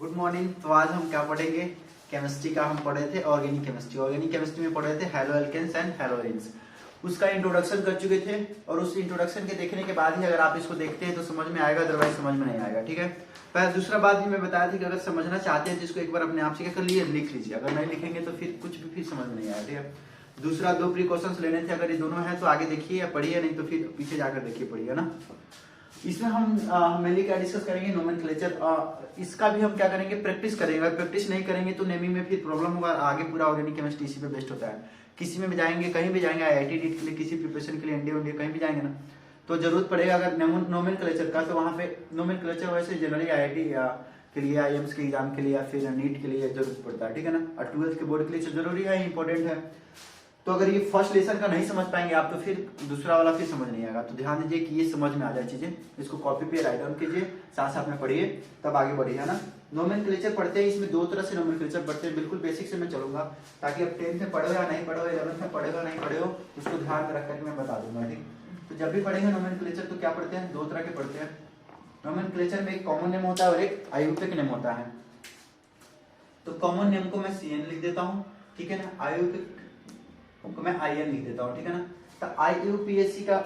Good morning. तो आज हम क्या पढ़ेंगे? केमिस्ट्री का हम पढ़े थे ऑर्गेनिक केमिस्ट्री। ऑर्गेनिक केमिस्ट्री में पढ़े थे हैलो एल्केन्स एंड हैलोजेन्स। उसका इंट्रोडक्शन कर चुके थे और उस इंट्रोडक्शन के देखने के बाद ही अगर आप इसको देखते हैं तो समझ में आएगा, अदरवाइज समझ में नहीं आएगा। ठीक है। पहले दूसरा बात भी मैं बताया था कि अगर समझना चाहते हैं तो इसको एक बार अपने आप से क्या कर लिए, लिख लीजिए। अगर नहीं लिखेंगे तो फिर कुछ भी फिर समझ में नहीं आएगा। ठीक है। दूसरा 2 प्रिकॉशंस लेने थे, अगर ये दोनों है तो आगे देखिए या पढ़िए, नहीं तो फिर पीछे जाकर देखिए, पढ़िए ना। इसमें हम मेनली क्या डिस्कस करेंगे, नोमेनक्लेचर। इसका भी हम क्या करेंगे, प्रैक्टिस करेंगे। अगर प्रैक्टिस नहीं करेंगे तो नेमिंग में फिर प्रॉब्लम होगा। आगे पूरा ऑर्गेनिक केमिस्ट्री इसी पे बेस्ड होता है। किसी में भी जाएंगे, कहीं भी जाएंगे, आईआईटी नीट के लिए, किसी प्रिपरेशन के लिए, एनडीए वनडीए कहीं भी जाएंगे ना, तो जरूरत पड़ेगा अगर नोमेनक्लेचर का। तो वहाँ पे नोमेनक्लेचर वैसे जनरली आईआईटी के लिए, आईएम्स के एग्जाम के लिए या फिर नीट के लिए जरूरत पड़ता है। ठीक है ना। और 12th के बोर्ड के लिए जरूरी है, इंपॉर्टेंट है। तो अगर ये फर्स्ट लेसन का नहीं समझ पाएंगे आप तो फिर दूसरा वाला फिर समझ नहीं आएगा। तो ध्यान दीजिए कि ये समझ में आ जाए चीजें। इसको कॉपी पे राइट डाउन कीजिए, साथ साथ में पढ़िए, तब आगे बढ़िए, है ना। नोमेनक्लेचर पढ़ते हैं, इसमें 2 तरह से नोमेनक्लेचर पढ़ते हैं। बिल्कुल बेसिक से मैं चलूंगा ताकि आप 10th में पढ़ो या नहीं पढ़ो, 11th में पढ़े हो नहीं पढ़े हो, उसको ध्यान में रख करके मैं बता दूंगा। ठीक। तो जब भी पढ़ेंगे नोमेनक्लेचर तो क्या पढ़ते हैं, 2 तरह के पढ़ते हैं। नोमेनक्लेचर में एक कॉमन नेम होता है और एक आयुर्वेदिक नेम होता है। तो कॉमन नेम को मैं सीएन लिख देता हूँ, ठीक है ना। आयुर्वेदिक को मैं आईएन लिख देता हूँ, ठीक है ना। तो आईयूपीएससी का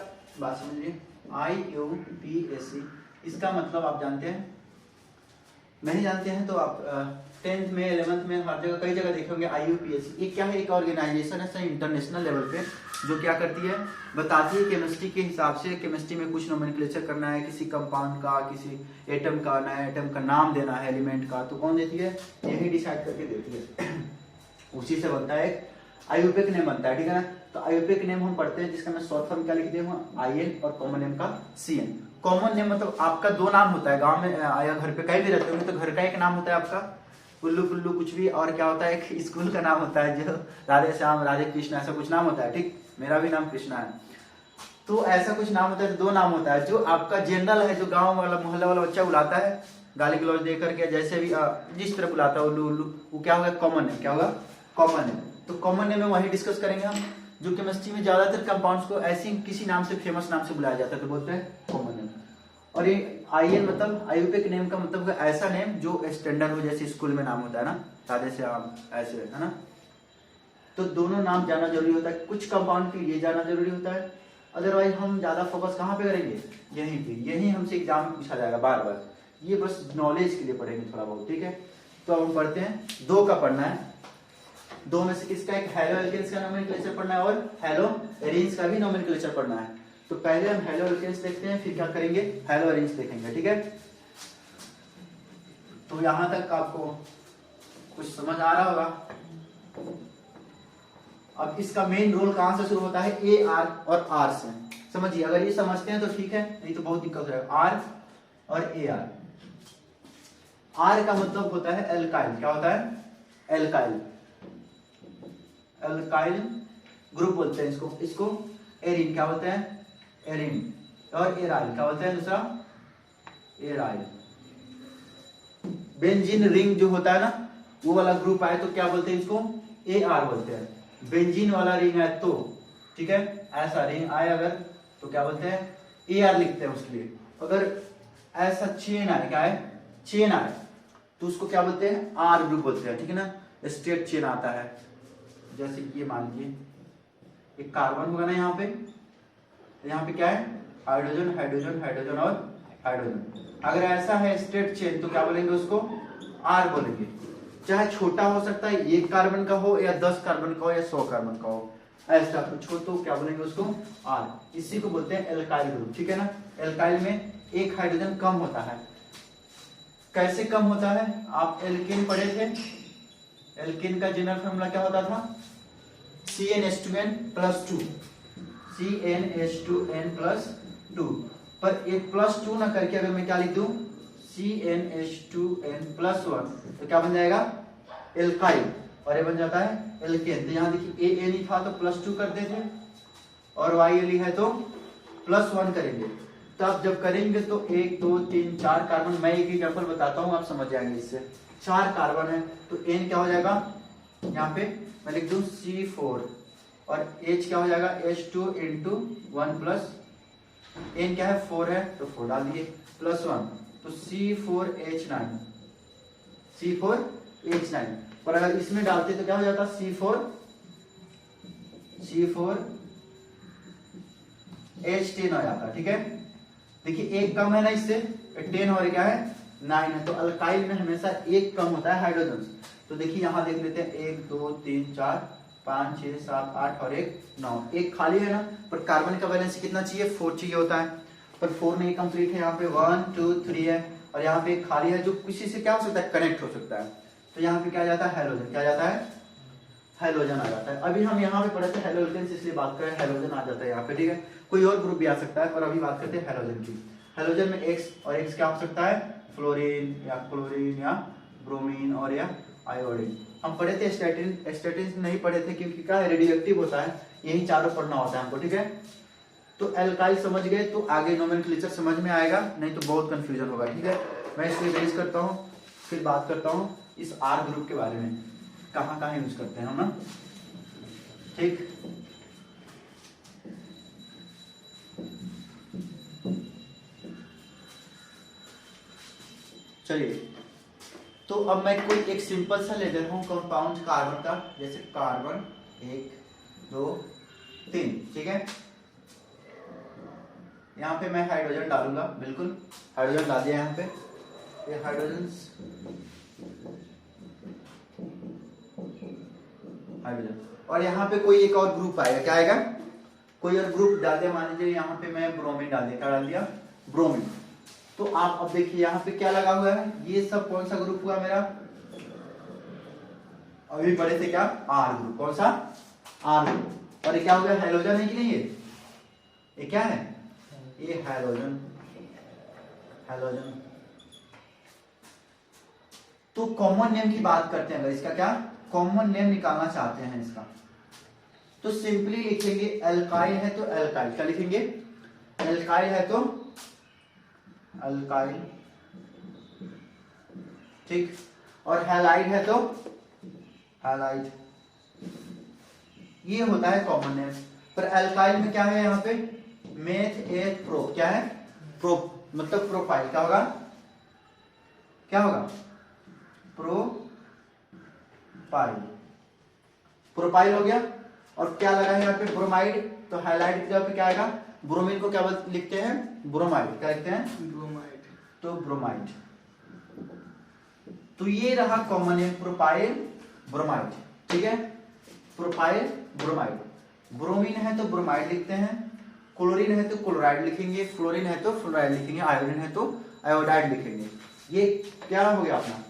बात समझिए। आईयूपीएससी इसका मतलब आप जानते हैं, नहीं जानते हैं तो आप 10th में 11th में हर जगह कई जगह देखे होंगे। आईयूपीएससी ये क्या है, एक ऑर्गेनाइजेशन है इंटरनेशनल लेवल पे, जो क्या करती है, बताती है केमिस्ट्री के हिसाब से। केमिस्ट्री में कुछ नोमेनक्लेचर करना है, किसी कंपाउंड का, किसी एटम का, नया एटम का नाम देना है, एलिमेंट का, तो कौन देती है, यही डिसाइड करके देती है। उसी से बनता है आयुर्वेदिक नेम बनता है, ठीक है ना। तो आयुर्वेदिक नेम हम पढ़ते हैं, जिसका मैं शॉर्ट फॉर्म क्या लिख दिया हूँ, आईएन, और कॉमन नेम का सीएन। कॉमन नेम मतलब आपका 2 नाम होता है, गांव में या घर पे कहीं भी रहते होंगे तो घर का एक नाम होता है आपका, कुल्लू कुल्लू कुछ भी, और क्या होता है, एक स्कूल का नाम होता है जो राधे श्याम, राधे कृष्ण, ऐसा कुछ नाम होता है। ठीक, मेरा भी नाम कृष्णा है। तो ऐसा कुछ नाम होता है, 2 नाम होता है। जो आपका जनरल है, जो गाँव वाला मोहल्ला वाला बच्चा बुलाता है गाली गलौज देकर के, जैसे भी जिस तरह बुलाता है उल्लू उल्लू, वो क्या होगा, कॉमन नेम। क्या होगा, कॉमन नेम। तो कॉमन नेम में वही डिस्कस करेंगे हम। जो केमिस्ट्री में ज्यादातर कंपाउंड्स को ऐसे किसी नाम से, फेमस नाम से बुलाया जाता है, तो बोलते हैं कॉमन नेम। और ये आईएन मतलब आयुर्वेदिक नेम का मतलब है ऐसा नेम जो स्टैंडर्ड हो, जैसे स्कूल में नाम होता है ना, राधे श्याम, ऐसे, है ना। तो दोनों नाम जाना जरूरी होता है। कुछ कंपाउंड के लिए जाना जरूरी होता है, अदरवाइज हम ज्यादा फोकस कहाँ पे करेंगे, यहीं पे। यही हमसे एग्जाम में पूछा जाएगा बार बार। ये बस नॉलेज के लिए पढ़ेंगे थोड़ा बहुत, ठीक है। तो अब हम पढ़ते हैं, 2 का पढ़ना है। 2 में से किसका, एक हैलो एल्केन्स का नोमेनक्लेचर पढ़ना है और हैलो एरीन्स का भी नोमेनक्लेचर पढ़ना है। तो पहले हम हैलो एल्केन्स देखते हैं, फिर क्या करेंगे, हैलो एरीन्स देखेंगे, ठीक है। तो यहां तक आपको कुछ समझ आ रहा होगा। अब इसका मेन रोल कहां से शुरू होता है, ए आर और आर से। समझिए, अगर ये समझते हैं तो ठीक है, नहीं तो बहुत दिक्कत है। आर और ए आर। आर का मतलब होता है एल्काइल। क्या होता है, एल्काइल। एल्काइल ग्रुप बोलते हैं इसको। इसको एरिन क्या बोलते हैं, एरिन। और एराइल क्या बोलते हैं दूसरा, एराइल। बेंजीन रिंग जो होता है ना, वो वाला ग्रुप आए तो क्या बोलते हैं इसको, ए आर बोलते हैं। बेंजीन वाला रिंग है तो, ठीक है, ऐसा रिंग आए अगर तो क्या बोलते हैं, ए आर लिखते हैं उसके लिए। अगर ऐसा चेन आए, क्या है, चेन आए, तो उसको क्या बोलते हैं, आर ग्रुप बोलते हैं, ठीक है ना। स्ट्रेट चेन आता है, जैसे कि ये मान लीजिए एक कार्बन होगा ना, यहाँ पे क्या है, हाइड्रोजन, हाइड्रोजन, हाइड्रोजन और हाइड्रोजन। अगर ऐसा है स्ट्रेट चेन तो क्या बोलेंगे उसको, आर बोलेंगे। चाहे छोटा हो सकता है, 1 कार्बन का हो या 10 कार्बन का हो या 100 कार्बन का हो, ऐसा तो तो क्या बोलेंगे उसको, आर। इसी को बोलते हैं एल्काइल ग्रुप, ठीक है ना। एल्काइल में 1 हाइड्रोजन कम होता है। कैसे कम होता है, आप एल्केन पढ़े थे। एल्केन का जनरल फॉर्मूला क्या होता था, CnH2n+2, CnH2n+2। पर एक +2 ना करके अगर मैं क्या लिख दूं, CnH2n+1, तो क्या बन जाएगा, एल्काइल। और ये बन जाता है एल्केन। तो यहाँ देखिए A नहीं था तो +2 कर देते, और YLE है तो +1 करेंगे। तब जब करेंगे तो 1 2 3 4 कार्बन, मैं एक एग्जाम्पल बताता हूँ, आप समझ जाएंगे इससे। 4 कार्बन है तो N क्या हो जाएगा, यहाँ पे मैं लिख दूं C4, और H क्या हो जाएगा, H2 इंटू 1 प्लस N क्या है, 4 है तो 4 डाल दिए, +1, तो C4H9, C4H9, पर अगर इसमें डालते तो क्या हो जाता C4H10 हो जाता। ठीक है, देखिए एक कम है ना इससे 10 और क्या है 9 है, तो अल्काइल में हमेशा एक कम होता है हाइड्रोजन। तो देखिए यहाँ देख लेते हैं 1 2 3 4 5 6 7 8 और 1 9, एक खाली है ना, पर कार्बन का वैलेंसी कितना चाहिए 4 चाहिए होता है, पर 4 नहीं कंप्लीट है, यहाँ पे 1 2 3 है और यहाँ पे एक खाली है जो किसी से क्या हो सकता है कनेक्ट हो सकता है, तो यहाँ पे क्या आ जाता है हैलोजन, क्या जाता है हैलोजन आ जाता है। अभी हम यहाँ पे पढ़े थे हैलोजन, इसलिए बात करें हैलोजन आ जाता है यहाँ पे। ठीक है, कोई और ग्रुप भी आ सकता है, पर अभी बात करते हैं हैलोजन की। हैलोजन में X और X क्या हो सकता है फ्लोरीन या क्लोरीन या ब्रोमीन और या आयोडीन। हम पढ़े थे स्टैटिन, स्टैटिन नहीं पढ़े थे क्योंकि क्या रेडियोएक्टिव होता है, यही चारों पढ़ना होता है हमको। ठीक है, तो एल्काइल समझ गए तो आगे नोमेनक्लेचर समझ में आएगा, नहीं तो बहुत कंफ्यूजन होगा। ठीक है, मैं इसको इरेज करता हूँ, फिर बात करता हूँ इस R ग्रुप के बारे में, कहाँ कहाँ यूज करते हैं हम ना। ठीक, चलिए, तो अब मैं कोई एक सिंपल सा ले लेता हूँ कंपाउंड कार्बन का, जैसे कार्बन 1 2 3। ठीक है, यहाँ पे मैं हाइड्रोजन डालूंगा, बिल्कुल हाइड्रोजन डाल दिया यहाँ पे, ये हाइड्रोजन, और यहाँ पे कोई एक और ग्रुप आएगा, क्या आएगा कोई और ग्रुप डाल दिया, मान लीजिए यहाँ पे मैं ब्रोमीन डाल दिया, क्या डाल दिया ब्रोमीन। तो आप अब देखिए यहाँ पे क्या लगा हुआ है, ये सब कौन सा ग्रुप हुआ मेरा, अभी बड़े थे क्या R ग्रुप, कौन सा R ग्रुप, और ये क्या हो गया हैलोजन है कि नहीं, ये क्या है ये हैलोजन, हैलोजन। तो कॉमन नेम की बात करते हैं, अगर इसका क्या कॉमन नेम निकालना चाहते हैं इसका, तो सिंपली लिखेंगे एल्काइल है तो एल्काइल, क्या लिखेंगे एल्काइल है तो अल्काइल, ठीक, और हैलाइड है तो हैलाइड, ये होता है कॉमन नेम। पर एल्काइल में क्या है यहाँ पे मेथ एथ प्रो, क्या है प्रो मतलब प्रोफाइल, क्या होगा क्या होगा प्रोपाइल, प्रोपाइल हो गया। और क्या लगा है यहाँ पे ब्रोमाइड, तो हाइलाइट की जगह पे क्या आएगा, ब्रोमीन को क्या लिखते हैं ब्रोमाइड, क्या लिखते हैं ब्रोमाइड, तो ब्रोमाइड। तो ये रहा कॉमन नेम प्रोपाइल ब्रोमाइड। ठीक है, प्रोपाइल ब्रोमाइड, ब्रोमीन है तो ब्रोमाइड लिखते हैं, क्लोरीन है तो क्लोराइड लिखेंगे, फ्लोरीन है तो फ्लोराइड लिखेंगे, आयोडीन है तो आयोडाइड लिखेंगे। ये क्या हो गया अपना,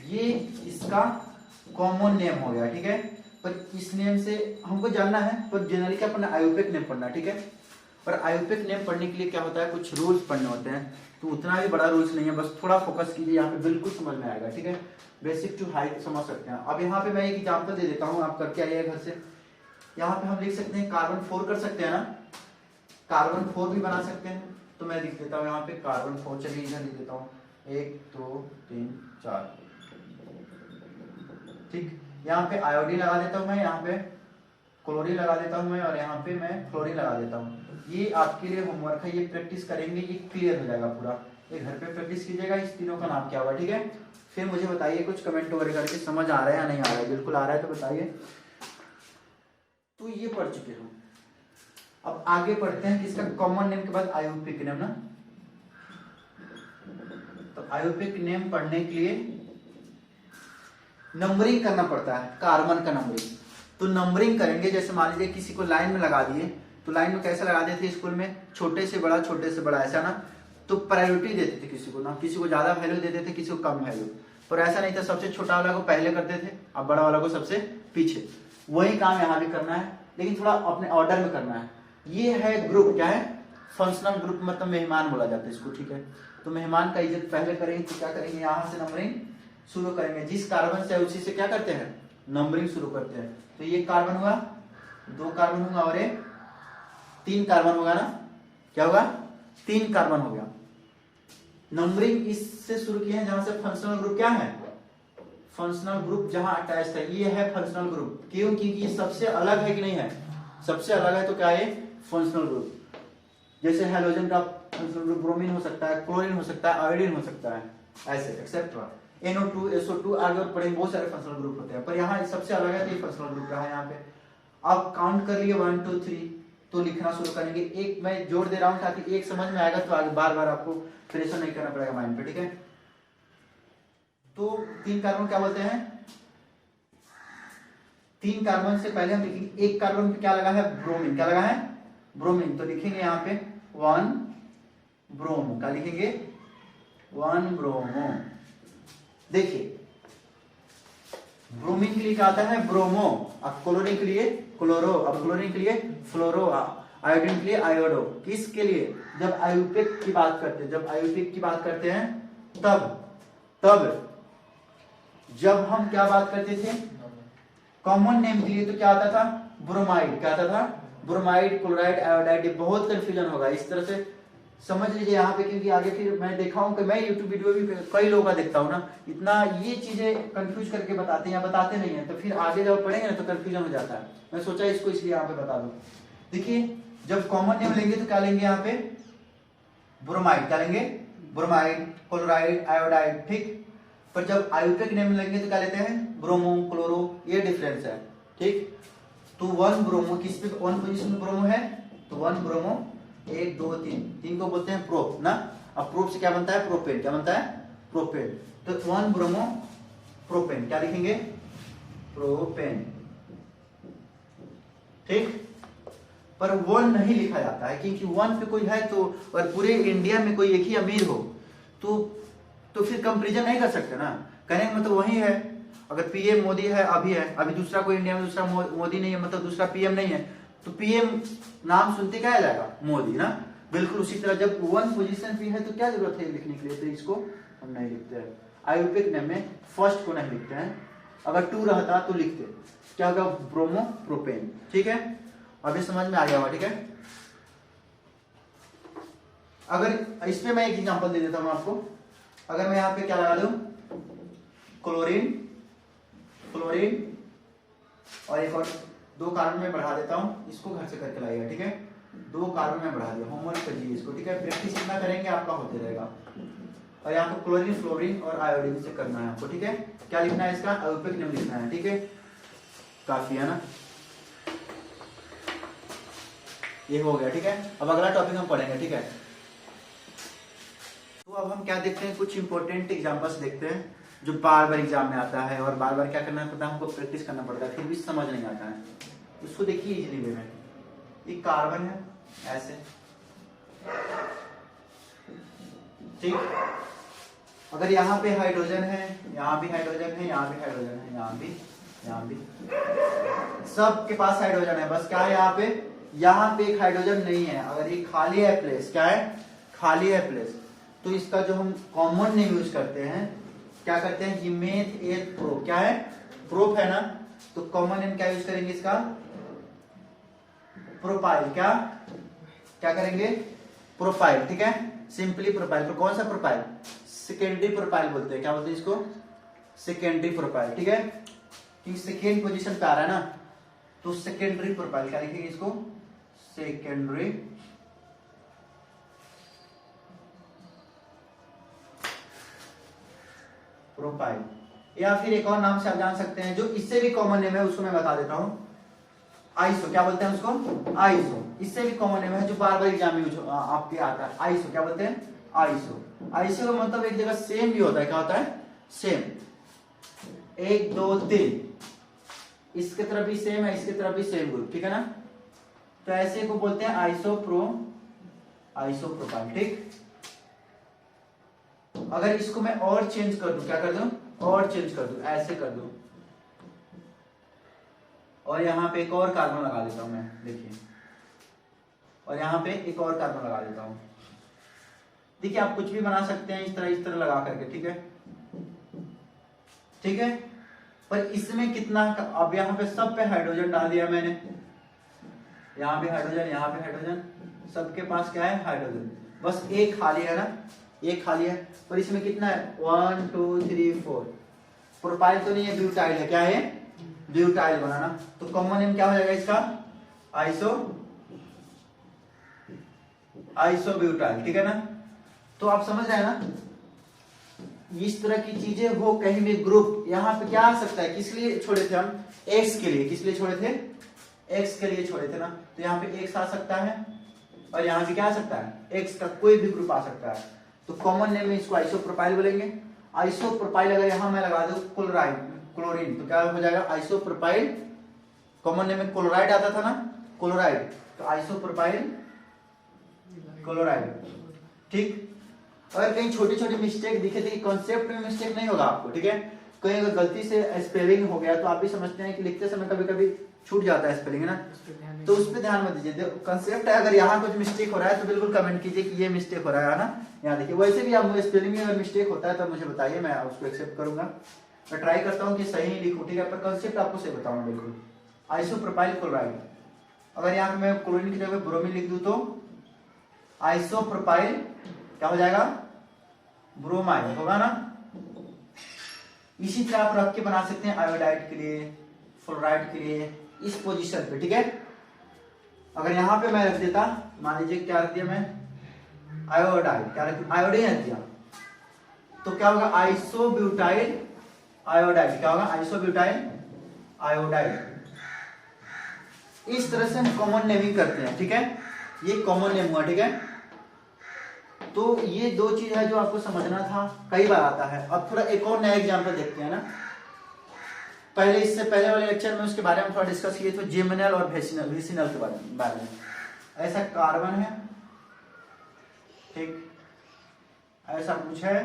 ये इसका कॉमन नेम हो गया। ठीक है, पर इस नेम से हमको जानना है, पर जनरली क्या पढ़ना आयुर्वेदिक नेम पढ़ना। ठीक है, पर आयुर्वेदिक नेम पढ़ने के लिए क्या होता है कुछ रूल्स पढ़ने होते हैं, तो उतना भी बड़ा रूल्स नहीं है, बस थोड़ा फोकस कीजिए, यहाँ पे बिल्कुल समझ में आएगा। ठीक है, बेसिक टू हाई समझ सकते हैं। अब यहाँ पे मैं एक एग्जांपल दे देता हूँ, आप करके आइए घर से। यहाँ पे हम लिख सकते हैं कार्बन 4 कर सकते हैं ना, कार्बन 4 भी बना सकते हैं, तो मैं लिख देता हूँ यहाँ पे कार्बन 4, चलिए इधर लिख देता हूँ 1 2 3 4। ठीक, यहाँ पे आयोडीन लगा देता हूँ मैं, यहाँ पे क्लोरीन लगा देता हूँ मैं, और यहाँ पे मैं फ्लोरीन लगा देता हूँ। ये आपके लिए होमवर्क है, ये प्रैक्टिस करेंगे, ये क्लियर हो जाएगा पूरा, ये घर पे प्रैक्टिस कीजिएगा। इस तीनों का नाम क्या हुआ, ठीक है, फिर मुझे बताइए कुछ कमेंट वगैरह करके समझ आ रहा है या नहीं आ रहा है, बिल्कुल आ रहा है तो बताइए। तो ये पढ़ चुके हो, अब आगे पढ़ते हैं किसका कॉमन नेम के बाद आयुर्वेदिक नेम ना। तो आयुर्वेदिक नेम पढ़ने के लिए नंबरिंग करना पड़ता है, कार्बन का नंबरिंग। तो नंबरिंग करेंगे, जैसे मान लीजिए किसी को लाइन में लगा दिए, तो लाइन में कैसे लगाते थे स्कूल में, छोटे से बड़ा छोटे से बड़ा, ऐसा ना। तो प्रायोरिटी देते थे किसी को ना, किसी को ज्यादा वैल्यू देते थे, किसी को कम वैल्यू, पर ऐसा नहीं था सबसे छोटा वाला को पहले करते थे, अब बड़ा वाला को सबसे पीछे। वही काम यहाँ भी करना है, लेकिन थोड़ा अपने ऑर्डर में करना है। ये है ग्रुप, क्या है फंक्शनल ग्रुप, मतलब मेहमान बोला जाता है इसको। ठीक है, तो मेहमान का इज्जत पहले करेंगे, तो क्या करेंगे यहाँ से नंबरिंग शुरू करेंगे, जिस कार्बन से उसी से क्या करते हैं नंबरिंग शुरू करते हैं। तो ये कार्बन हुआ, 2 कार्बन होगा, और ये 3 कार्बन होगा ना, क्या होगा 3 कार्बन हो गया। नंबरिंग इससे शुरू किए हैं जहां से फंक्शनल ग्रुप क्या है, फंक्शनल ग्रुप जहां अटैच है, ये है फंक्शनल ग्रुप। क्यों, क्योंकि ये सबसे अलग है कि नहीं है, सबसे अलग है, तो क्या है फंक्शनल ग्रुप। जैसे हैलोजन का फंक्शनल ग्रुप ब्रोमीन हो सकता है, क्लोरीन हो सकता है, आयोडीन हो सकता है, ऐसे एक्सेट्रा। NO2 SO2 आगे और पढ़ेंगे, बहुत सारे फंक्शनल ग्रुप होते हैं, पर यहाँ सबसे अलग है तो ये फंक्शनल ग्रुप रहा है। यहाँ पे आप काउंट कर लिए 1 2 3 तो लिखना शुरू करेंगे। एक मैं जोड़ दे रहा हूँ ताकि एक समझ में आएगा तो आगे बार बार आपको प्रेशर नहीं करना पड़ेगा माइंड पे, ठीक है। तो 3 कार्बन क्या बोलते हैं, 3 कार्बन से पहले हम लिखेंगे, एक कार्बन पे क्या लगा है, ब्रोमीन, क्या लगा है, ब्रोमीन, तो लिखेंगे यहाँ पे 1 ब्रोमो, क्या लिखेंगे, 1 ब्रोमो। देखिए ब्रोमीन के लिए क्या आता है, ब्रोमो, अब क्लोरीन के लिए क्लोरो, अब क्लोरीन के लिए फ्लोरो, आयोडीन के लिए आयोडो। किसके लिए, जब आयुपेक की बात करते हैं, जब आयुपेक की बात करते हैं तब जब हम क्या बात करते थे, कॉमन नेम के लिए तो क्या आता था, ब्रोमाइड, क्या आता था, ब्रोमाइड, क्लोराइड, आयोडाइड। बहुत कंफ्यूजन होगा, इस तरह से समझ लीजिए यहाँ पे, क्योंकि आगे फिर मैं देखा हूँ कि मैं यूट्यूब वीडियो भी कई लोगों का देखता हूँ ना, इतना ये चीजें कंफ्यूज करके बताते हैं या बताते नहीं है, तो फिर आगे जब पढ़ेंगे ना तो कंफ्यूजन हो जाता है। मैं सोचा इसको इसलिए यहाँ पे बता दूं। देखिए जब कॉमन नेम लेंगे तो क्या लेंगे, यहाँ पे ब्रोमाइड, क्या लेंगे, ब्रोमाइड, क्लोराइड, आयोडाइड, ठीक। पर जब आयुपेक नेम लेंगे तो क्या लेते हैं, ब्रोमो, क्लोरो, ये डिफरेंस है, ठीक। तो 1 ब्रोमो, किस पे 1 पोजीशन में ब्रोमो है, तो 1 ब्रोमो, 1 2 3, 3 को बोलते हैं प्रोप ना। अब प्रोप से क्या बनता है, प्रोपेन, क्या बनता है, प्रोपेन। तो 1 ब्रोमो प्रोपेन, क्या लिखेंगे, प्रोपेन, ठीक। पर 1 नहीं लिखा जाता है क्योंकि 1 पे कोई है तो, और पूरे इंडिया में कोई एक ही अमीर हो तो फिर कंपेरिजन नहीं कर सकते ना, करेंगे मतलब वही है। अगर पीएम मोदी है, अभी दूसरा कोई इंडिया में दूसरा मोदी नहीं है, मतलब दूसरा पीएम नहीं है, तो पीएम नाम सुनते क्या आ जाएगा, मोदी ना। बिल्कुल उसी तरह जब 1 पोजीशन पे है तो क्या जरूरत है लिखने के लिए, तो इसको हम नहीं लिखते हैं। आयुपेक नेम में फर्स्ट को नहीं लिखते हैं, अगर 2 रहता तो लिखते, क्या होगा, ब्रोमो प्रोपेन, ठीक है। अभी समझ में आ गया होगा, ठीक है। अगर इसमें मैं एक एग्जांपल दे देता हूं आपको, अगर मैं यहाँ पे क्या लगा दूं, क्लोरीन और एक और 2 कार्बन में बढ़ा देता हूं, इसको घर से करके लाइएगा, ठीक है। 2 कार्बन में बढ़ा दिया, होमवर्क करिए इसको, ठीक है। प्रैक्टिस इतना करेंगे आपका होते रहेगा। और यहाँ पे क्लोरीन, फ्लोरीन और आयोडीन से करना है आपको, ठीक है। क्या लिखना है, इसका आयुपेक नेम लिखना है, ठीक है। काफी है ना, ये हो गया, ठीक है। अब अगला टॉपिक हम पढ़ेंगे, ठीक है। तो अब हम क्या देखते हैं, कुछ इंपॉर्टेंट एग्जांपल्स देखते हैं जो बार बार एग्जाम में आता है, और बार बार क्या करना पड़ता है, हमको प्रैक्टिस करना पड़ता है, फिर भी समझ नहीं आता है। उसको देखिए इजीली वे में, एक कार्बन है ऐसे, ठीक। अगर यहाँ पे हाइड्रोजन है, यहाँ भी हाइड्रोजन है, यहाँ भी हाइड्रोजन है, यहाँ भी सबके पास हाइड्रोजन है, बस क्या है यहाँ पे एक हाइड्रोजन नहीं है। अगर ये खाली है प्लेस, क्या है, खाली है प्लेस, तो इसका जो हम कॉमन नेम यूज करते हैं, क्या करते हैं, हिमेथ एथ प्रोप, क्या है, प्रोप है ना, तो कॉमन नेम क्या यूज करेंगे इसका, प्रोपाइल, क्या करेंगे, प्रोपाइल, ठीक है। सिंपली प्रोपाइल, तो कौन सा प्रोपाइल, सेकेंडरी प्रोपाइल बोलते हैं, क्या बोलते हैं इसको, सेकेंडरी प्रोपाइल, ठीक है। क्योंकि सेकेंड पोजीशन पे आ रहा है ना, तो सेकेंडरी प्रोपाइल, क्या लिखेंगे इसको, सेकेंडरी प्रोपाइल। या फिर एक और नाम से आप जान सकते हैं जो इससे भी कॉमन नेम है, उसको मैं बता देता हूं, आइसो, क्या बोलते हैं उसको, आइसो। इससे भी कॉमन नेम है जो बार बार एग्जाम में आपके आता है, आइसो, क्या बोलते हैं, आइसो। आइसो का मतलब एक जगह सेम भी होता है, क्या होता है, सेम, 1 2 3, इसके तरफ भी सेम है, इसके तरफ भी सेम ग्रुप, ठीक है ना। तो ऐसे को बोलते हैं आइसोप्रोपाइल, ठीक। अगर इसको मैं और चेंज कर दूं, क्या कर दूं, और चेंज कर दूं, ऐसे कर दूं, और यहाँ पे एक और कार्बन लगा देता हूं मैं, देखिए, और यहाँ पे एक और कार्बन लगा देता हूं। देखिए आप कुछ भी बना सकते हैं इस तरह लगा करके, ठीक है, ठीक है। पर इसमें कितना, अब यहाँ पे सब पे हाइड्रोजन डाल दिया मैंने, यहाँ पे हाइड्रोजन, यहाँ पे हाइड्रोजन, सबके पास क्या है, हाइड्रोजन, बस एक खाली है ना, एक खाली है। पर इसमें कितना है, 1 2 3 4, प्रोपाइल तो नहीं है, ब्यूटाइल है, क्या है, ब्यूटाइल बनाना। तो कॉमन नेम क्या हो जाएगा इसका, आइसोब्यूटाइल, ठीक है ना। तो आप समझ रहे हैं ना, इस तरह की चीजें हो कहीं भी ग्रुप, यहाँ पे क्या आ सकता है, किस लिए छोड़े थे हम, एक्स के लिए, किस लिए छोड़े थे, एक्स के लिए छोड़े थे ना, तो यहाँ पे एक्स आ सकता है और यहाँ पे क्या आ सकता है, एक्स का कोई भी ग्रुप आ सकता है। तो कॉमन नेम में इसको आइसोप्रोपाइल बोलेंगे। आइसोप्रोपाइल अगर यहाँ मैं लगा दूं क्लोराइड, क्लोरीन, तो क्या हो जाएगा आइसोप्रोपाइल। कॉमन नेम में क्लोराइड आता था ना, क्लोराइड, तो आइसोप्रोपाइल क्लोराइड। ठीक, अगर कहीं छोटी छोटी मिस्टेक दिखे थे, कॉन्सेप्ट में मिस्टेक नहीं होगा आपको, ठीक है, कहीं अगर गलती से स्पेलिंग हो गया तो आप भी समझते हैं कि लिखते समय कभी कभी छूट जाता है स्पेलिंग, है ना, तो उस पर ध्यान मत दीजिए। कंसेप्ट है, अगर यहाँ कुछ मिस्टेक हो रहा है तो बिल्कुल कमेंट कीजिए कि ये मिस्टेक हो रहा है ना, यहाँ देखिए। वैसे भी आप स्पेलिंग में अगर मिस्टेक होता है तो मुझे बताइए, मैं उसको एक्सेप्ट करूंगा, मैं ट्राई करता हूँ कि सही लिखूं, ठीक है, पर कंसेप्ट आपको सही बताऊंगा बिल्कुल। आइसोप्रोपाइल क्लोराइड, अगर यहाँ पे मैं क्लोरीन की जगह ब्रोमीन लिख दूं तो आइसोप्रोपाइल क्या हो जाएगा, ब्रोमाइड होगा ना। इसी तरह आप रख के बना सकते हैं आयोडाइड के लिए, फ्लोराइड के लिए, इस पोजीशन पे, ठीक है। अगर यहाँ पे मैं रख देता, मान लीजिए क्या रख दिया मैं, आयोडाइड, क्या रख, आयोडीन रख दिया, तो क्या होगा आइसोब्यूटाइल आयोडाइड, क्या होगा आइसोब्यूटाइल आयोडाइड। इस तरह से हम कॉमन नेमिंग करते हैं, ठीक है, ये कॉमन नेम हुआ, ठीक है। तो ये दो चीज है जो आपको समझना था, कई बार आता है। अब थोड़ा एक और नया एग्जांपल देखते हैं ना, पहले इससे पहले वाले लेक्चर में उसके बारे में थोड़ा डिस्कस किए थे, जिमिनल और विसिनल के बारे में। ऐसा कार्बन है, ठीक, ऐसा कुछ है,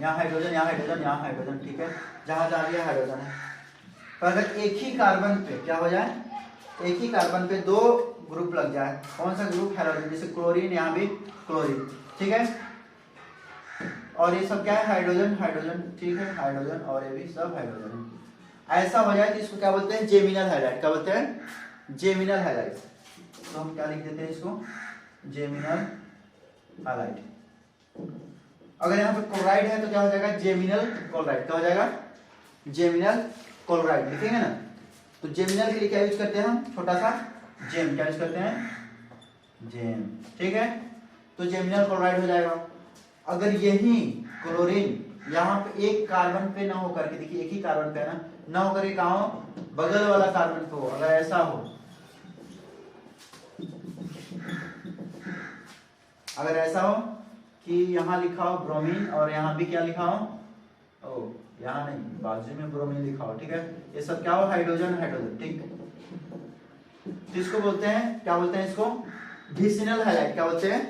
यहाँ हाइड्रोजन, यहाँ हाइड्रोजन, यहाँ हाइड्रोजन, ठीक है, जहां जहां भी हाइड्रोजन है। तो अगर एक ही कार्बन पे क्या हो जाए, एक ही कार्बन पे दो ग्रुप लग जाए, कौन सा ग्रुप, हैलोजन, जैसे क्लोरीन, यहाँ भी क्लोरीन, ठीक है, और ये सब क्या है, हाइड्रोजन, हाइड्रोजन, ठीक है, हाइड्रोजन, और ये भी सब हाइड्रोजन है। ऐसा हो जाए तो इसको क्या बोलते हैं, जेमिनल हैलाइड, क्या बोलते हैं, जेमिनल हैलाइड। तो हम क्या लिख देते हैं इसको, जेमिनल हैलाइड। अगर यहाँ पे क्लोराइड है तो क्या हो जाएगा, जेमिनल क्लोराइड, क्या हो जाएगा, जेमिनल क्लोराइड लिखेंगे ना। तो जेमिनल के लिए क्या यूज करते हैं हम, छोटा सा जेम, क्या यूज करते हैं, जेम, ठीक है, तो जेमिनल क्लोराइड हो जाएगा। अगर यही क्लोरीन यहाँ पे एक कार्बन पे ना होकर के, देखिए एक ही कार्बन पे है ना होकर के कहा हो, बगल वाला कार्बन पे हो, अगर ऐसा हो, अगर ऐसा हो कि यहाँ लिखा हो ब्रोमीन और यहाँ भी क्या लिखा हो, ओ यहाँ नहीं, बाजू में ब्रोमीन लिखा हो, ठीक है, ये सब क्या हो, हाइड्रोजन, हाइड्रोजन, ठीक। तो इसको बोलते हैं, क्या बोलते हैं इसको, विसिनल हैलाइड, क्या बोलते हैं,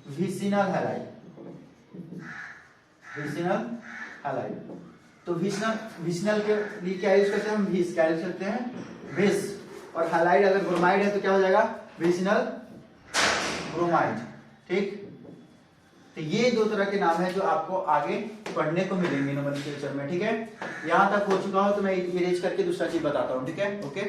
विसिनल हैलाइड, विसिनल हैलाइड। तो विसिनल के लिए क्या यूज करते हैं हम, विस, क्या यूज करते हैं, विस, और हैलाइड अगर ब्रोमाइड है तो क्या हो जाएगा, विसिनल ब्रोमाइड, ठीक। तो ये दो तरह के नाम है जो आपको आगे पढ़ने को मिलेंगे नोमेनक्लेचर में, ठीक है। यहां तक हो चुका हो तो मैं इरेज करके दूसरा चीज बताता हूं, ठीक है, ओके।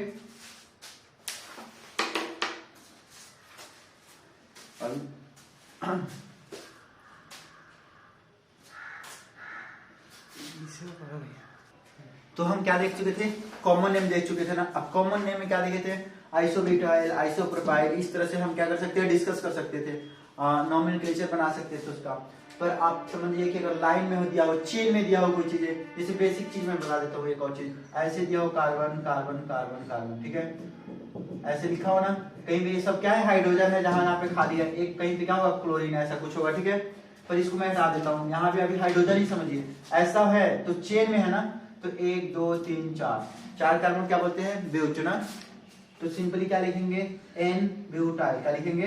तो हम क्या देख चुके थे, कॉमन नेम देख चुके थे ना। अब कॉमन नेम में क्या देखे थे, आइसोब्यूटाइल, आइसोप्रोपाइल, इस तरह से हम क्या कर सकते हैं, डिस्कस कर सकते थे, नोमेनक्लेचर बना सकते थे उसका। पर आप समझिए कि अगर लाइन में हो दिया हो, चेन में दिया हो कोई चीजें, जैसे बेसिक चीज में बता देता हूँ, एक और चीज ऐसे दिया हो, कार्बन कार्बन कार्बन कार्बन, ठीक है, ऐसे लिखा हो ना, कहीं भी ये सब क्या है, हाइड्रोजन है, जहां यहाँ पे खाली है, एक कहीं पे क्या होगा, क्लोरीन, ऐसा कुछ होगा, ठीक है। पर इसको मैं हटा देता हूँ, यहाँ पे अभी हाइड्रोजन ही समझिए, ऐसा है तो चेन में है ना, तो 1 2 3 4 कार्बन क्या बोलते हैं, ब्यूट ना। तो सिंपली क्या लिखेंगे, एन ब्यूटाइल, क्या लिखेंगे,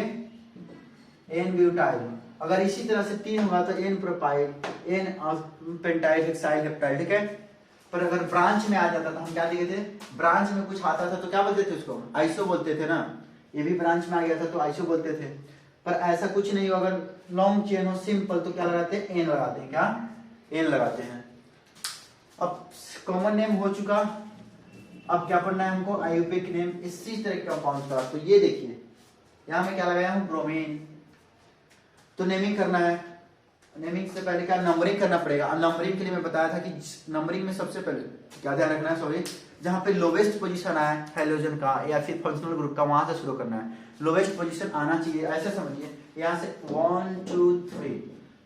एन ब्यूटाइल। अगर इसी तरह से 3 होगा तो n propyl, n pentyl, hexyl, heptyl, ठीक है। पर अगर ब्रांच में आ जाता था, हम क्या लिखे थे, ब्रांच में कुछ आता था तो क्या बोलते थे उसको, आइसो बोलते थे ना। ये भी ब्रांच में आ गया था तो आइसो बोलते थे। पर ऐसा कुछ नहीं हो, अगर लॉन्ग चेन हो, सिंपल, तो क्या लगाते हैं, एन लगाते हैं, क्या, एन लगाते हैं। अब कॉमन नेम हो चुका, अब क्या पढ़ना है हमको, आयुर्वेदिक नेम, इसी तरह के कंपाउंड का। तो ये देखिए यहाँ मैं क्या लगाया हूँ, ब्रोमीन। तो नेमिंग करना है, नेमिंग से पहले क्या नंबरिंग करना पड़ेगा। नंबरिंग के लिए मैं बताया था कि नंबरिंग में सबसे पहले क्या ध्यान रखना है, सॉरी, जहां पे लोवेस्ट पोजीशन आया हैलोजन का या फिर फंक्शनल ग्रुप का, वहां से शुरू करना है। लोवेस्ट पोजीशन आना चाहिए, ऐसे समझिए, यहाँ से 1 2 3,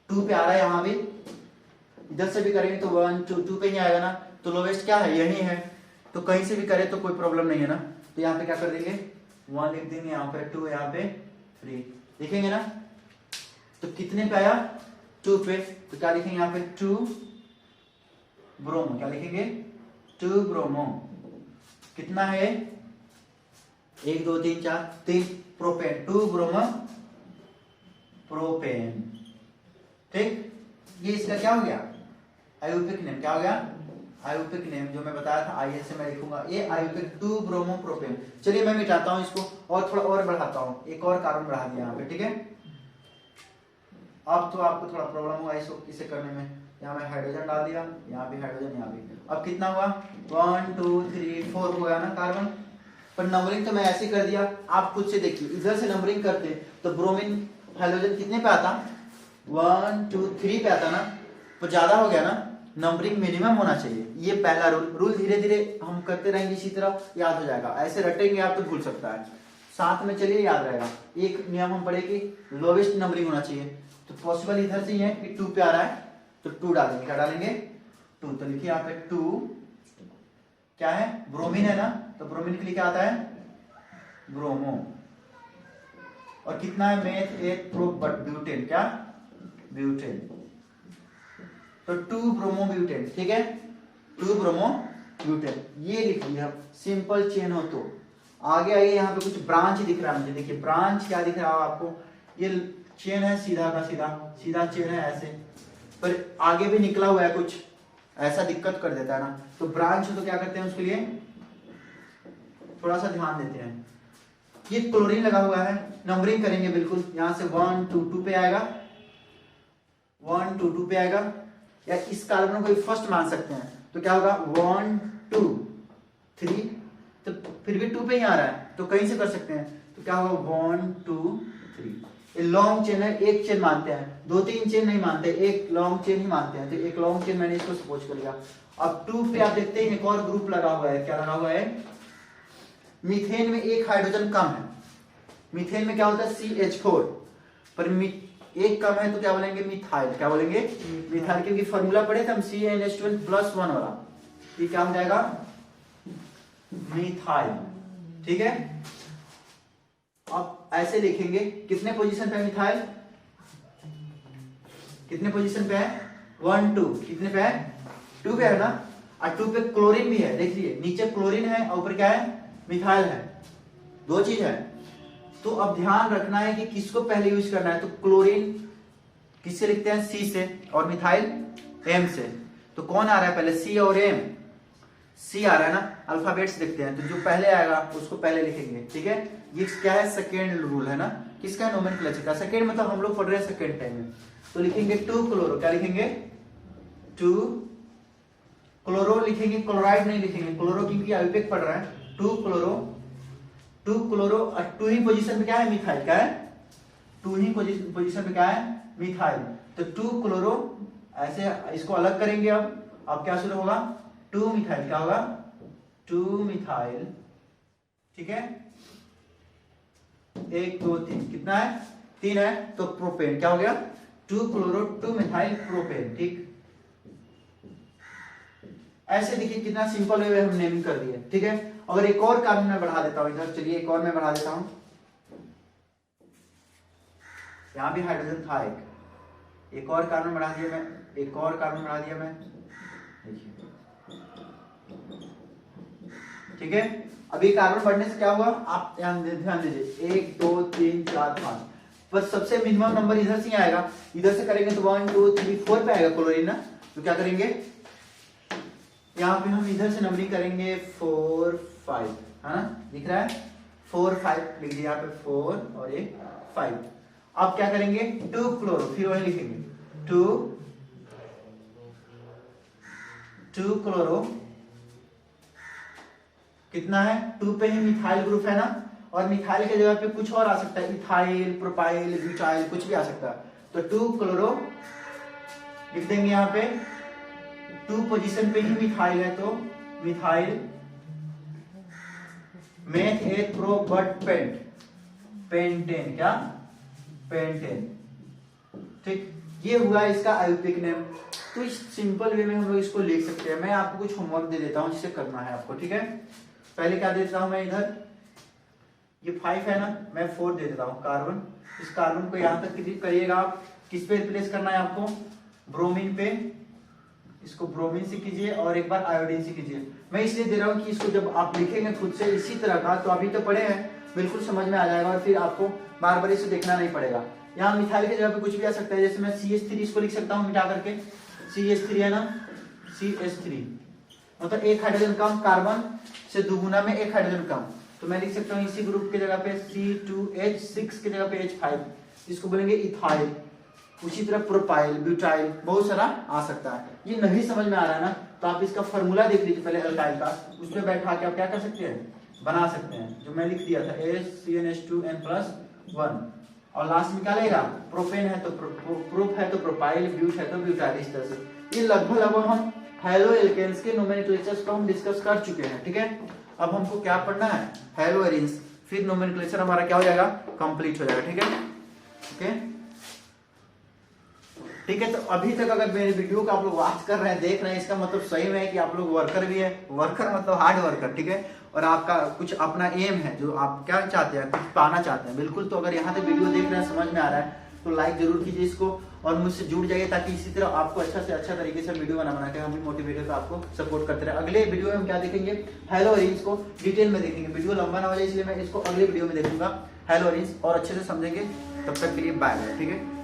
2 पे आ रहा है, यहाँ भी इधर से भी करेंगे तो 1 2 2 पे ही आएगा ना, तो लोवेस्ट क्या है, यही है, तो कहीं से भी करे तो कोई प्रॉब्लम नहीं है ना। तो यहाँ पे क्या कर देंगे, 1 लिख देंगे, यहाँ पे 2, यहाँ पे 3 लिखेंगे ना। तो कितने पे आया, 2 पे, तो क्या लिखेंगे यहाँ पे 2 ब्रोमो, क्या लिखेंगे 2 ब्रोमो। कितना है, 1 2 3 4 3 प्रोपेन, 2 ब्रोमो प्रोपेन। ठीक, ये इसका क्या हो गया, आयुर्वेदिक नेम। क्या हो गया, आयुर्वेदिक नेम, जो मैं बताया था आइए से मैं लिखूंगा, ये आयुर्वेदिक 2 ब्रोमो प्रोपेन। चलिए मैं मिटाता हूं इसको और थोड़ा और बढ़ाता हूं, एक और कार्बन बढ़ा दिया यहाँ पे। ठीक है, अब तो आपको थोड़ा प्रॉब्लम होगा इसको इसे करने में। यहाँ मैं हाइड्रोजन डाल दिया, यहाँ भी हाइड्रोजन, यहाँ भी। अब कितना हुआ, 1 2 3 4 हो गया ना कार्बन। पर नंबरिंग तो मैं ऐसे कर दिया, आप खुद से देखिए, इधर से नंबरिंग करते तो ब्रोमीन हाइड्रोजन कितने पे आता, 1 2 3 पे आता ना, तो ज्यादा हो गया ना। नंबरिंग मिनिमम होना चाहिए, ये पहला रूल धीरे धीरे हम करते रहेंगे, इसी तरह याद हो जाएगा। ऐसे रटेंगे आप तो भूल सकता है, साथ में चलिए याद रहेगा। एक नियम हम पढ़े कि लोवेस्ट नंबरिंग होना चाहिए, तो पॉसिबल इधर से ही है कि 2 पे आ रहा है तो 2 डालेंगे। क्या डालेंगे, 2। तो लिखिए यहाँ पे 2 क्या है, ब्रोमीन है ना, तो ब्रोमीन के लिए क्या आता है, ब्रोमो। और कितना है, मेथ 1 प्रो ब्यूटेन, क्या ब्यूटेन, तो 2 ब्रोमो ब्यूटेन। ठीक है, 2 ब्रोमो ब्यूटेन, ये लिख लिया। सिंपल चेन हो तो आगे आइए, यहाँ पे कुछ ब्रांच दिख रहा है मुझे, देखिए ब्रांच क्या दिख रहा है आपको, ये चेन है सीधा का सीधा, सीधा चेन है ऐसे, पर आगे भी निकला हुआ है कुछ, ऐसा दिक्कत कर देता है ना। तो ब्रांच हो तो क्या करते हैं, उसके लिए थोड़ा सा ध्यान देते हैं। ये क्लोरीन लगा हुआ है, नंबरिंग करेंगे बिल्कुल, यहां से 1 2 2 पे आएगा, 1 2 2 पे आएगा, या इस कार्बन को फर्स्ट मान सकते हैं, तो क्या होगा 1 2 3, तो फिर भी 2 पे ही आ रहा है, तो कहीं से कर सकते हैं, तो क्या होगा 1 2 3। ये लॉन्ग चेन है, एक चेन मानते हैं, 2 3 चेन नहीं मानते, एक लॉन्ग चेन ही मानते हैं, तो एक लॉन्ग चेन मैंने इसको सपोज कर लिया। अब 2 पे आप देखते हैं एक और ग्रुप लगा हुआ है, क्या लगा हुआ है, मीथेन में एक हाइड्रोजन कम है। मीथेन में क्या होता है CH4, पर एक कम है तो क्या बोलेंगे, मिथाइल। क्या बोलेंगे, मिथाइल, क्योंकि फॉर्मूला पढ़े थे हम CnH2n+1 वाला, ये क्या हो जाएगा, मिथाइल। ठीक है, अब ऐसे लिखेंगे, कितने पोजीशन पे है मिथाइल, कितने पोजीशन पे है, 1 2, कितने पे है, 2 पे है ना, और 2 पे क्लोरीन भी है, देखिए नीचे क्लोरीन है और ऊपर क्या है, मिथाइल है, 2 चीज है। तो अब ध्यान रखना है कि किसको पहले यूज करना है, तो क्लोरीन किससे लिखते हैं, C से, और मिथाइल M से। तो कौन आ रहा है पहले, C और M, C आ रहा है ना, अल्फाबेट्स लिखते हैं, तो जो पहले आएगा उसको पहले लिखेंगे। ठीक है, ये क्या है, सेकेंड रूल है ना, किसका, नोमेनक्लेचर का। सेकेंड मतलब हम लोग पढ़ रहे हैं सेकेंड टाइम में, तो लिखेंगे 2 क्लोरो, क्या लिखेंगे 2 क्लोरो, लिखेंगे क्लोराइड नहीं लिखेंगे, क्लोरो क्योंकि आयुर्वेद पढ़ रहा है, 2 क्लोरो, 2 क्लोरो, और 2 ही पोजीशन पे क्या है, मिथाइल, क्या है 2 ही पोजीशन पे क्या है, मिथाइल। तो 2 क्लोरो, ऐसे इसको अलग करेंगे। अब क्या शुरू होगा, 2 मिथाइल, क्या होगा 2 मिथाइल। ठीक है, 1 2 3, कितना है, 3 है, तो प्रोपेन क्या हो गया, 2 क्लोरो 2 मिथाइल प्रोपेन। ठीक, ऐसे देखिए कितना सिंपल वे हम नेमिंग कर दिए। ठीक है, अगर एक और कार्बन मैं बढ़ा देता हूं इधर, चलिए एक और मैं बढ़ा देता हूं, यहां भी हाइड्रोजन था एक और कार्बन बढ़ा दिया मैं, एक और कार्बन बढ़ा दिया मैं, देखिए। ठीक है, अभी कार्बन बढ़ने से क्या हुआ, आप ध्यान दीजिए, 1 2 3 4 5, पर सबसे मिनिमम नंबर इधर से ही आएगा, इधर से करेंगे तो 1 2 3 4 पे आएगा क्लोरीन ना। तो क्या करेंगे, यहाँ पे हम इधर से नंबरिंग करेंगे 4 5, है ना, दिख रहा है 4 5, लिख दिया यहाँ पे 4 और ये 5। अब क्या करेंगे, 2 क्लोरो, फिर वही लिखेंगे 2 क्लोरो, कितना है, 2 पे ही मिथाइल ग्रुप है ना, और मिथाइल के जगह पे कुछ और आ सकता है, इथाइल, प्रोपाइल, ब्यूटाइल, कुछ भी आ सकता है। तो 2 क्लोरो लिख देंगे यहाँ पे, 2 पोजीशन पे ही मिथाइल है तो methyl, meth 8 pro but pent, pentane, क्या पेंटेन। ठीक, ये हुआ इसका आयुर्वेदिक नेम। तो इस सिंपल वे में हम लोग इसको लिख सकते हैं। मैं आपको कुछ होमवर्क दे देता हूँ जिसे करना है आपको, ठीक है। पहले क्या दे देता हूँ मैं, इधर ये 5 है ना, मैं 4 दे देता हूँ कार्बन। इस कार्बन को यहाँ तक करिएगा आप, किस पे रिप्लेस करना है आपको, ब्रोमीन पे। इसको ब्रोमीन से कीजिए और एक बार आयोडीन से कीजिए। मैं इसलिए दे रहा हूँ कि इसको जब आप लिखेंगे खुद से इसी तरह का, तो अभी तो पढ़े हैं, बिल्कुल समझ में आ जाएगा और फिर आपको बार बार इसे देखना नहीं पड़ेगा। यहाँ मिथाइल की जगह पे कुछ भी आ सकता है, जैसे मैं CH3 इसको लिख सकता हूँ मिटा करके, CH3 है ना, CH3 मतलब एक हाइड्रोजन कम, कार्बन से दुगुना में एक हाइड्रोजन कम, तो मैं लिख सकता हूँ इसी ग्रुप की जगह पे C2H6 की जगह पे H5, इसको बोलेंगे इथाइल। उसी तरह प्रोपाइल, ब्यूटाइल, बहुत सारा आ सकता है। ये नहीं समझ में आ रहा है ना, तो आप इसका फॉर्मूला देख लीजिए पहले अल्काइल का, उसमें बैठा के आप क्या कर सकते हैं, बना सकते हैं, जो मैं लिख दिया था HCnH2n+1। और लास्ट में क्या लेगा, प्रोपेन है तो प्रोप है तो प्रोपाइल, ब्यूट है तो ब्यूटाइल। इस तरह से ये लगभग हम हेलो एल्केन्स के नोमेनक्लेचर्स को हम डिस्कस कर चुके हैं, ठीक है। अब हमको क्या पढ़ना है, हेलो एरिन्स, फिर नोमेनक्लेचर हमारा क्या हो जाएगा, कंप्लीट हो जाएगा, ठीक है। ओके ठीक है, तो अभी तक अगर मेरे वीडियो को आप लोग वॉच कर रहे हैं, देख रहे हैं, इसका मतलब सही में है कि आप लोग वर्कर भी है। वर्कर मतलब हार्ड वर्कर, ठीक है। और आपका कुछ अपना एम है, जो आप क्या चाहते हैं, कुछ पाना चाहते हैं, बिल्कुल। तो अगर यहाँ तक वीडियो देख रहे हैं, समझ में आ रहा है, तो लाइक जरूर कीजिए इसको और मुझसे जुड़ जाइए, ताकि इसी तरह आपको अच्छा से अच्छा तरीके से वीडियो बना के हम भी मोटिवेटेड आपको सपोर्ट करते रहे। अगले वीडियो में हम क्या देखेंगे, हेलो एरिन्स को डिटेल में देखेंगे। वीडियो लंबा ना हो जाए इसलिए मैं इसको अगले वीडियो में देखूंगा हेलो एरिन्स, और अच्छे से समझेंगे। तब तक के लिए बाय बाय, ठीक है।